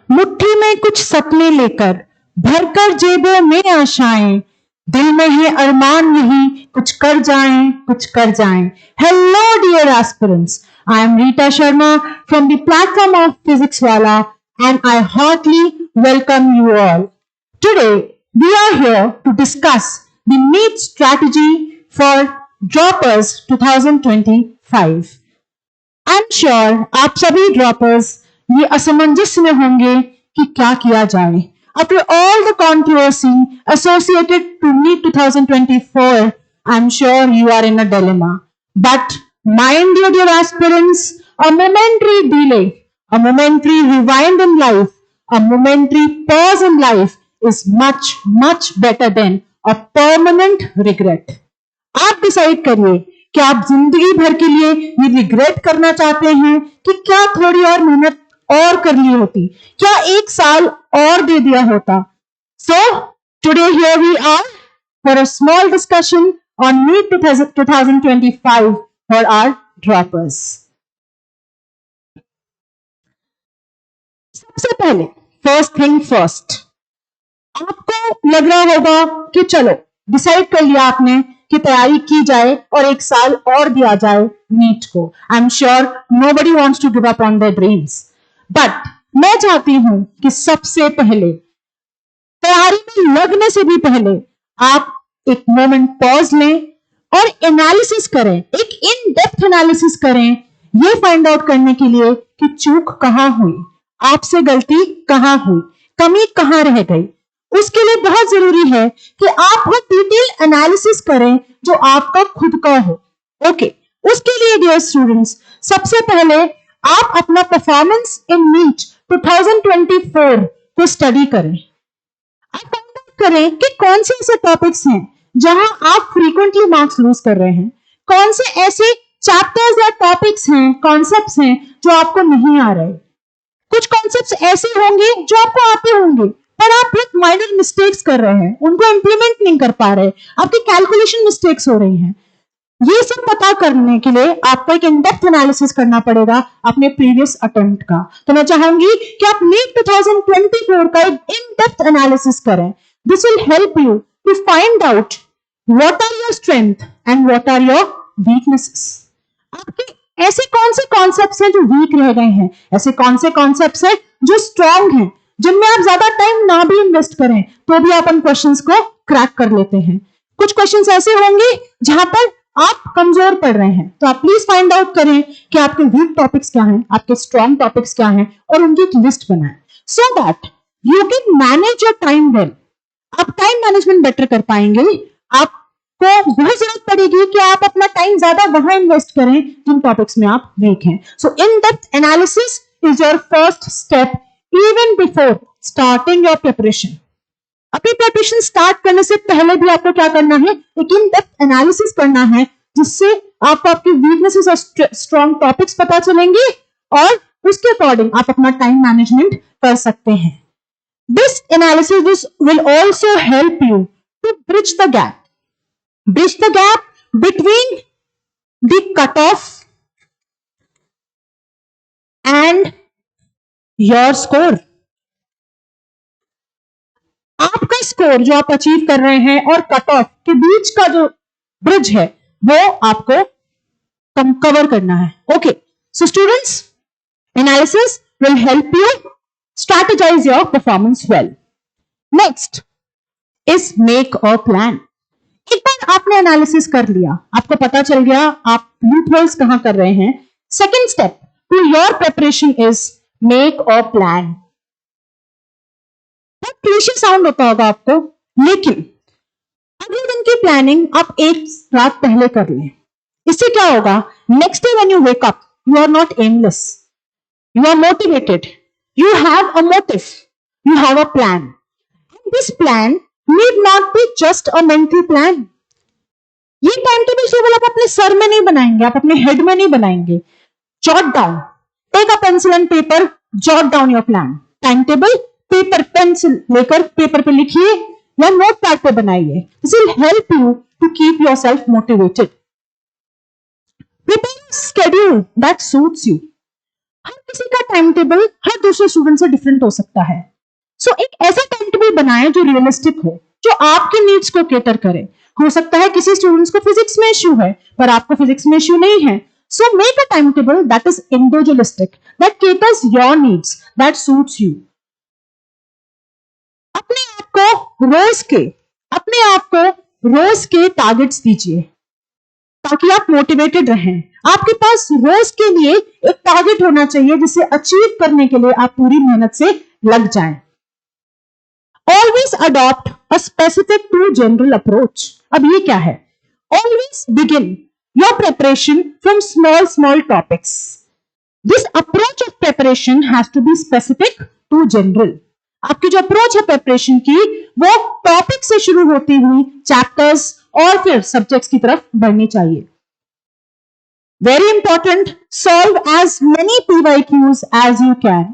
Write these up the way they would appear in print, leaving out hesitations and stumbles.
मुट्ठी में कुछ सपने लेकर, भरकर जेबों में आशाएं, दिल में है अरमान यही, कुछ कर जाएं, कुछ कर जाएं. Hello dear aspirants, I am Rita Sharma from the platform of Physics Wala and I heartily welcome you all. Today we are here to discuss the NEET strategy for Droppers 2025. I'm sure आप सभी droppers ये असमंजस में होंगे कि क्या किया जाए. After all the controversy associated to NEET 2024, I'm sure you are in a dilemma. But mind you, dear aspirants, a momentary delay, a momentary rewind in life, a momentary pause in life is much, much better than a permanent regret. आप decide करिए कि आप जिंदगी भर के लिए ये regret करना चाहते हैं कि क्या थोड़ी और मेहनत और कर ली होती, क्या एक साल और दे दिया होता. So today here we are for a small discussion on NEET 2025 for our droppers. सबसे पहले फर्स्ट थिंग फर्स्ट, आपको लग रहा होगा कि चलो डिसाइड कर लिया आपने कि तैयारी की जाए और एक साल और दिया जाए नीट को. I am sure nobody wants to give up on their dreams, but मैं चाहती हूं कि सबसे पहले तैयारी में लगने से भी पहले आप एक मोमेंट पॉज लें और एनालिसिस करें, एक इन डेप्थ एनालिसिस करें, ये फाइंड आउट करने के लिए कि चूक कहां हुई, आपसे गलती कहां हुई, कमी कहां रह गई. उसके लिए बहुत जरूरी है कि आप वो डिटेल एनालिसिस करें जो आपका खुद का हो. ओके, उसके लिए डियर स्टूडेंट्स, सबसे पहले आप अपना परफॉर्मेंस इन नीट 2024 को स्टडी करें. आप फाइंड आउट करें कि कौन से ऐसे टॉपिक्स हैं जहां आप फ्रीक्वेंटली मार्क्स लूज कर रहे हैं, कौन से ऐसे चैप्टर्स या टॉपिक्स हैं, कॉन्सेप्ट्स हैं जो आपको नहीं आ रहे. कुछ कॉन्सेप्ट्स ऐसे होंगे जो आपको आते होंगे पर आप बहुत माइनर मिस्टेक्स कर रहे हैं, उनको इंप्लीमेंट नहीं कर पा रहे, आपकी कैलकुलेशन मिस्टेक्स हो रही हैं. ये सब पता करने के लिए आपको एक इन-डेप्थ एनालिसिस करना पड़ेगा अपने प्रीवियस अटेम्प्ट का. तो मैं चाहूंगी कि आप नीट 2024 का एक इन-डेप्थ एनालिसिस करें. This will help you to find out what are your strength and what are your weaknesses. आपके ऐसे कौन से कॉन्सेप्ट्स हैं जो वीक रह गए हैं, ऐसे कौन से कॉन्सेप्ट्स हैं जो स्ट्रांग हैं, जिनमें आप ज्यादा टाइम ना भी इन्वेस्ट करें तो भी आप उन क्वेश्चंस को क्रैक कर लेते हैं. कुछ क्वेश्चंस ऐसे होंगे जहां पर आप कमजोर पड़ रहे हैं, तो आप प्लीज फाइंड आउट करें कि आपके वीक टॉपिक्स क्या हैं, आपके स्ट्रांग टॉपिक्स क्या हैं और उनकी एक लिस्ट बनाएं so that you can manage your time well. आप टाइम मैनेजमेंट बेटर कर पाएंगे. आपको बहुत जरूरत पड़ेगी कि आप अपना टाइम ज्यादा वहां इन्वेस्ट करें जिन टॉपिक्स में आप वीक हैं. So in depth analysis is your first step even before starting your preparation. अपनी प्रिपरेशन स्टार्ट करने से पहले भी आपको क्या करना है, एक इन डेप्थ एनालिसिस करना है जिससे आपको आपकी वीकनेसेस और स्ट्रॉन्ग टॉपिक्स पता चलेंगे और उसके अकॉर्डिंग आप अपना टाइम मैनेजमेंट कर सकते हैं. This analysis will also help you to bridge the gap between the cut off and your score. आपका स्कोर जो आप अचीव कर रहे हैं और कट ऑफ के बीच का जो ब्रिज है वो आपको कवर करना है. Okay, so students, analysis will help you strategise your performance well. Next is make a plan. एक बार आपने एनालिसिस कर लिया, आपको पता चल गया आप लूप होल्स कहां कर रहे हैं, second step to your preparation is make a plan. बहुत क्लीशे साउंड होता होगा आपको, लेकिन अगले दिन की प्लानिंग आप एक रात पहले कर लें. इससे क्या होगा, next day when you wake up you are not aimless, you are motivated, you have a motive, you have a plan. This plan need not be just a mental plan. ये टाइम टेबल केवल आप अपने sir में नहीं बनाएंगे, आप अपने head में नहीं बनाएंगे. Jot down, take a pencil and paper, jot down your plan. Time table paper pencil लेकर पेपर पे लिखिए या नोट पैड पे बनाइए. This will help you to keep yourself motivated. Prepare a schedule that suits you. हर किसी का time table हर दूसरे स्टूडेंट से डिफरेंट हो सकता है। सो एक ऐसा टाइम टेबल बनाएं जो रियलिस्टिक हो, जो आपके नीड्स को केटर करे। हो सकता है किसी स्टूडेंट्स को फिजिक्स में इश्यू है पर आपको फिजिक्स में इश्यू नहीं है। So make a time table that is individualistic, that caters your needs, that suits you. अपने आप को रोज के अपने आप को रोज के टारगेट्स दीजिए ताकि आप मोटिवेटेड रहें। आपके पास रोज के लिए एक टारगेट होना चाहिए जिसे अचीव करने के लिए आप पूरी मेहनत से लग जाएं। Always adopt a specific to general approach. अब ये क्या है? Always begin your preparation from small topics. This approach of preparation has to be specific to general. आपकी जो अप्रोच है प्रिपरेशन की वो टॉपिक से शुरू होती हुई चैप्टर्स और फिर सब्जेक्ट्स की तरफ बढ़नी चाहिए। Very important, solve as many PYQs as you can.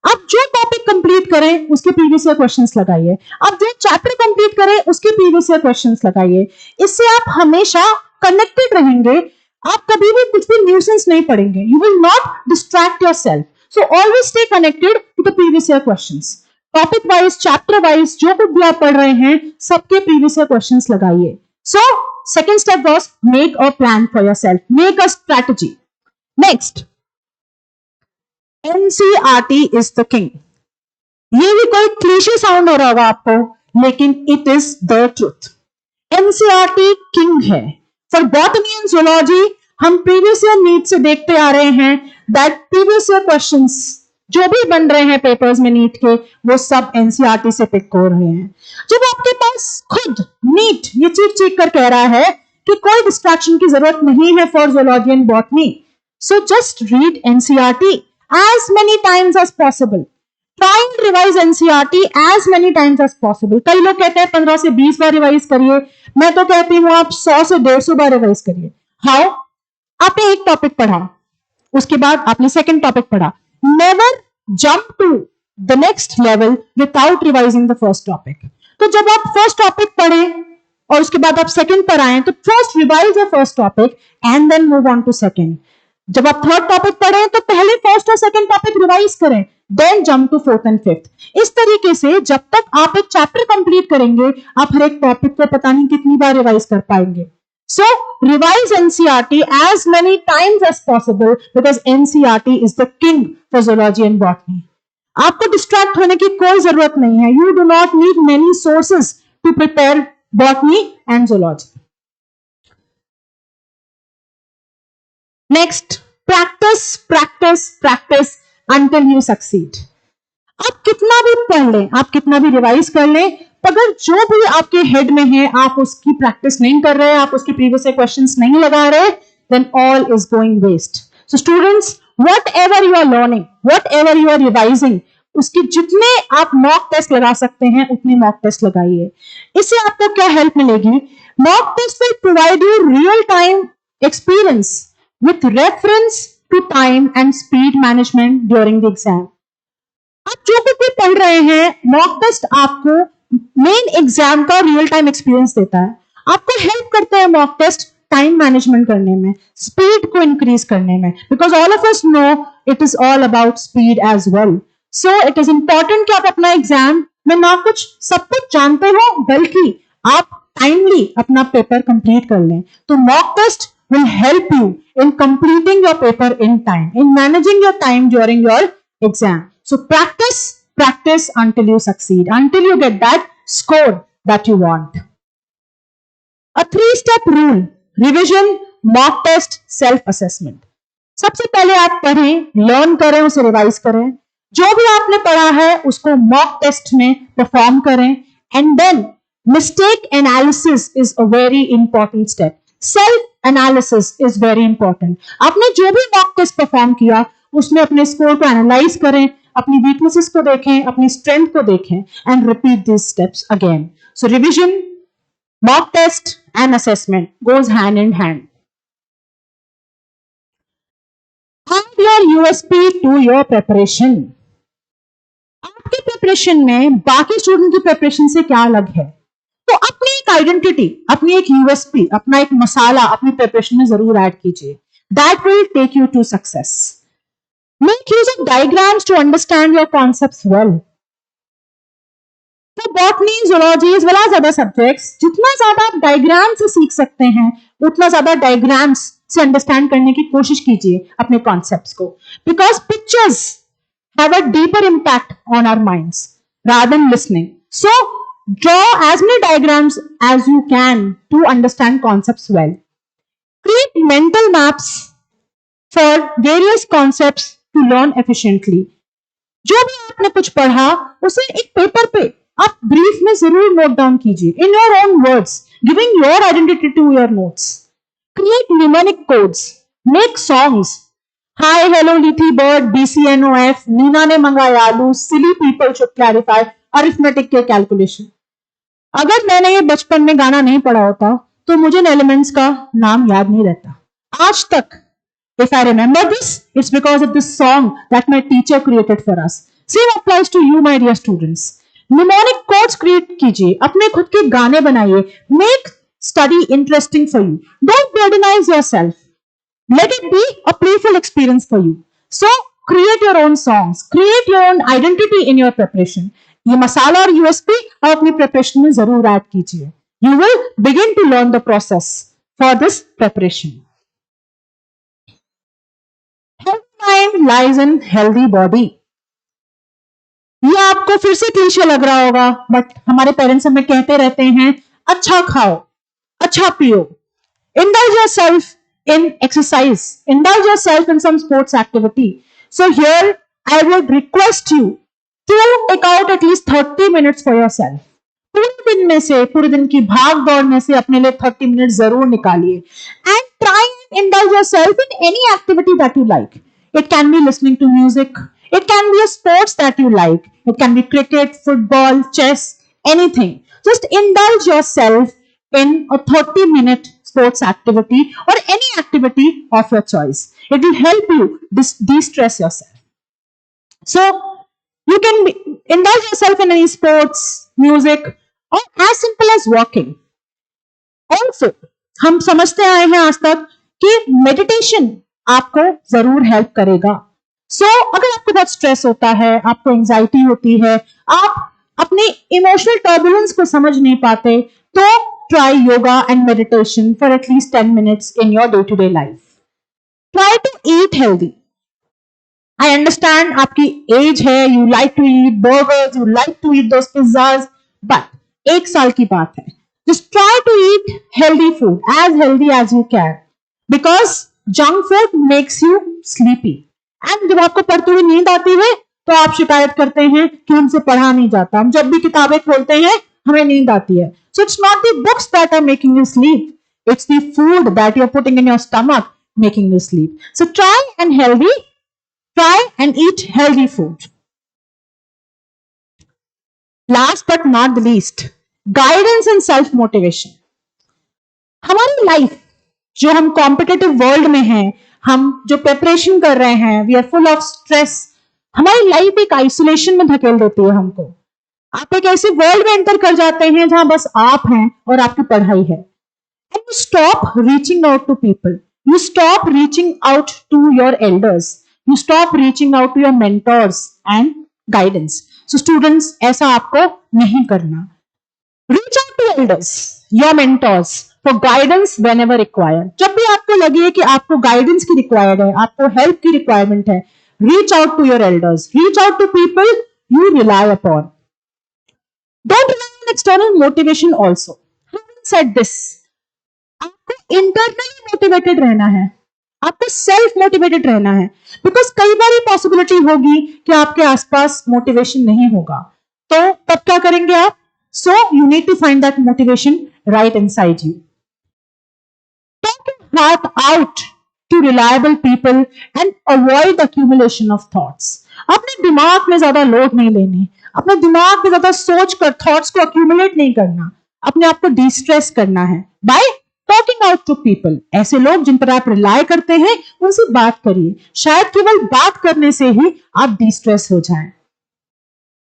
आप जो टॉपिक कंप्लीट करें उसके प्रीवियस ईयर क्वेश्चंस लगाइए, आप जो चैप्टर कंप्लीट करें उसके प्रीवियस ईयर क्वेश्चंस लगाइए। इससे आप हमेशा कनेक्टेड रहेंगे, आप कभी भी कुछ भी न्यूसेंस नहीं पढ़ेंगे। You will not distract yourself. So always stay connected to the previous year questions. Topic wise, chapter wise जो कुछ भी आप पढ़ रहे हैं सबके प्रीवियस ईयर क्वेश्चंस लगाइए। So second step was make a plan for yourself, make a strategy. Next, NCERT is the king. ये भी कोई क्लीशे साउंड हो रहा होगा आपको, लेकिन it is the truth. NCERT king है फॉर बॉटनी एंड जूलॉजी। हम प्रीवियस ईयर नीट से देखते आ रहे हैं दैट प्रीवियस ईयर क्वेश्चंस जो भी बन रहे हैं पेपर्स में नीट के, वो सब NCERT से पिक हो रहे हैं। जब आपके पास खुद नीट ये चीख कर कह रहा है कि कोई डिस्ट्रैक्शन की जरूरत नहीं है for zoology and botany, so just read NCERT as many times as possible. Try and revise NCERT as many times as possible. कई लोग कहते हैं 15 से 20 बार रिवाइज करिए, मैं तो कहती हूं आप 100 से 150 बार रिवाइज करिए। हाउ? आपने एक टॉपिक पढ़ा, उसके बाद आपने सेकंड टॉपिक पढ़ा। Never jump to the next level without revising the first topic. तो जब आप फर्स्ट टॉपिक पढ़े और उसके बाद आप सेकंड पर आए तो first revise the first topic and then move on to second. जब आप थर्ड टॉपिक पढ़ें तो पहले फर्स्ट और सेकंड टॉपिक रिवाइज करें, then jump to fourth and fifth. इस तरीके से जब तक आप एक चैप्टर कंप्लीट करेंगे आप हर एक टॉपिक को पता नहीं कितनी बार रिवाइज कर पाएंगे। So revise NCERT as many times as possible because NCERT is the king for zoology and botany. आपको डिस्ट्रैक्ट होने की कोई जरूरत नहीं है। You do not need many sources to prepare botany and zoology. Next, practice, practice, practice until you succeed. आप कितना भी पढ़ लें, आप कितना भी रिवाइज कर लें, अगर जो भी आपके हेड में है आप उसकी प्रैक्टिस नहीं कर रहे, आप उसके प्रीवियस क्वेश्चंस नहीं लगा रहे, then all is going waste. So students, whatever you are learning, whatever you are revising, उसके जितने आप मॉक टेस्ट लगा सकते हैं उतने मॉक टेस्ट लगाइए। इससे आपको क्या हेल्प मिलेगी? Mock test will provide you real time experience with reference to time and speed management during the exam. आप जो कुछ भी पढ़ रहे हैं, मॉक टेस्ट आपको मेन एग्जाम का रियल टाइम एक्सपीरियंस देता है। आपको हेल्प करते हैं मॉक टेस्ट टाइम मैनेजमेंट करने में, स्पीड को इंक्रीज करने में, because all of us know it is all about speed as well. So it is important कि आप अपना एग्जाम में ना कुछ सब कुछ जानते हो बल्कि आप टाइमली अपना पेपर कंप्लीट कर लें। तो mock test will help you in completing your paper in time, in managing your time during your exam. So practice, practice until you succeed, until you get that score that you want. A 3-step rule: revision, mock test, self-assessment. सबसे पहले आप पढ़ें, learn करें, उसे revise करें, जो भी आपने पढ़ा है उसको मॉक टेस्ट में परफॉर्म करें, and then mistake analysis is a very important step. Self analysis is very important. आपने जो भी मॉक टेस्ट परफॉर्म किया उसमें अपने स्कोर को एनालाइज करें, अपनी वीकनेसेस को देखें, अपनी स्ट्रेंथ को देखें, and repeat this steps again. So revision, mock test and assessment goes hand in hand. Add your USP to your preparation. आपके प्रिपरेशन में बाकी स्टूडेंट की प्रिपरेशन से क्या अलग है? तो अपनी एक आइडेंटिटी, अपनी एक यूएसपी, अपना एक मसाला अपनी प्रिपरेशन में जरूर ऐड कीजिए। That will take you to success. Make use of diagrams to understand your concepts well. तो botany, zoology, as well as other subjects, जितना ज्यादा आप डायग्राम से सीख सकते हैं, उतना ज्यादा डायग्राम्स से अंडरस्टैंड करने की कोशिश कीजिए अपने कॉन्सेप्ट्स को, because pictures have a deeper impact on our minds rather than listening. So, draw as many diagrams as you can to understand concepts well. Create mental maps for various concepts to learn efficiently. जो भी आपने कुछ पढ़ा उसे एक paper पे आप brief में जरूर नोट डाउन कीजिए, in your own words, giving your identity to your notes. Create mnemonic codes. Make songs. Hi, hello, Lithi bird, BCNOF, Neena ने मंगाया आलू, silly people should clarify, arithmetic के calculation. अगर मैंने ये बचपन में गाना नहीं पढ़ा होता तो मुझे इन एलिमेंट्स का नाम याद नहीं रहता आज तक. If I remember this, it's because of this song that my teacher created for us. Same applies to you, my dear students. Mnemonic codes create कीजिए, अपने खुद के गाने बनाइए. Make study interesting for you. Don't burdenize yourself. Let it be a playful experience for you. So, create your own songs. Create your own identity in your preparation. ये मसाला और USP आप अपनी preparation में जरूर ऐड कीजिए. You will begin to learn the process for this preparation. Healthy mind lies in healthy body. ये आपको फिर से क्लीशे लग रहा होगा, बट हमारे पेरेंट्स हमें कहते रहते हैं अच्छा खाओ, अच्छा पियो, indulge yourself in exercise, indulge yourself in some sports activity. So here I would request you to take out at least 30 minutes for yourself. पूरे दिन में से, पूरे दिन की भाग दौड़ में से अपने लिए 30 मिनट जरूर निकालिए and try and indulge yourself in any activity that you like. It can be listening to music, it can be a sports that you like, it can be cricket, football, chess, anything. Just indulge yourself in a 30-minute sports activity or any activity of your choice. It will help you de-stress yourself. So, you can indulge yourself in any sports, music, or as simple as walking. Also, हम समझते आए हैं आज तक कि meditation आपको जरूर help करेगा. So, अगर आपको बहुत स्ट्रेस होता है, आपको एंजाइटी होती है, आप अपने इमोशनल टर्बुलेंस को समझ नहीं पाते, तो try yoga and meditation for at least 10 minutes in your day-to-day life. Try to eat healthy. I understand आपकी एज है, you like to eat burgers, you like to eat those pizzas, but एक साल की बात है. Just try to eat healthy food, as healthy as you can, because junk food makes you sleepy. And जब आपको पढ़ते हुए नींद आती है तो आप शिकायत करते हैं कि हमसे पढ़ा नहीं जाता. हम जब भी किताबें खोलते हैं हमें नींद आती है. So it's not the books that are making you sleep. It's the food that you're putting in your stomach making you sleep. So try and eat healthy food. Last but not the least, guidance and self-motivation. हमारी life जो हम competitive world में हैं, हम जो preparation कर रहे हैं, we are full of stress. हमारी लाइफ एक आइसोलेशन में धकेल देती है हमको. आप एक ऐसे वर्ल्ड में एंटर कर जाते हैं जहां बस आप हैं और आपकी पढ़ाई है. And you stop reaching out to people. You stop reaching out to your elders. You stop reaching out to your mentors and guidance. So students, ऐसा आपको नहीं करना. Reach out to elders, your mentors, for guidance whenever required. जब भी आपको लगे कि आपको guidance की required है, आपको help की requirement है, reach out to your elders. Reach out to people you rely upon. Don't rely on external motivation also. Having said this, आपको internally motivated रहना है, आपको self motivated रहना है, because कई बार ये possibility होगी कि आपके आसपास motivation नहीं होगा, तो तब क्या करेंगे आप? So you need to find that motivation right inside you. Talk your heart out to reliable people and avoid accumulation of thoughts. अपने दिमाग में ज्यादा लोड नहीं लेनी, अपने दिमाग में ज्यादा सोच कर थॉट्स को अक्यूमुलेट नहीं करना, अपने आप को डिस्ट्रेस करना है by talking out to people. ऐसे लोग जिन पर आप रिलाय करते हैं उनसे बात करिए. शायद केवल बात करने से ही आप डिस्ट्रेस हो जाएं.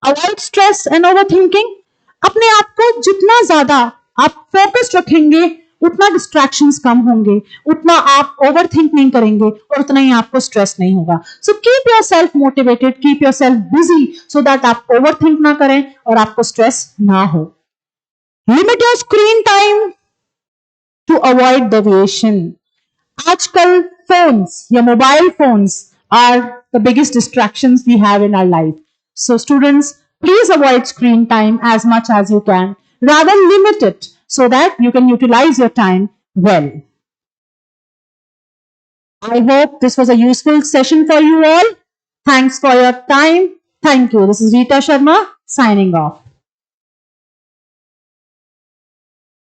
Avoid stress and over thinking. अपने आप को जितना ज्यादा आप फोकस्ड रखेंगे उतना डिस्ट्रैक्शंस कम होंगे, उतना आप ओवर थिंक नहीं करेंगे और उतना ही आपको स्ट्रेस नहीं होगा. So keep yourself motivated, keep yourself busy so that आप ओवर थिंक ना करें और आपको स्ट्रेस ना हो. Limit your screen time to avoid deviation. आजकल phones या mobile phones are the biggest distractions we have in our life. So students, please avoid screen time as much as you can. Rather limit it so that you can utilize your time well. I hope this was a useful session for you all. Thanks for your time. Thank you. This is Rita Sharma signing off.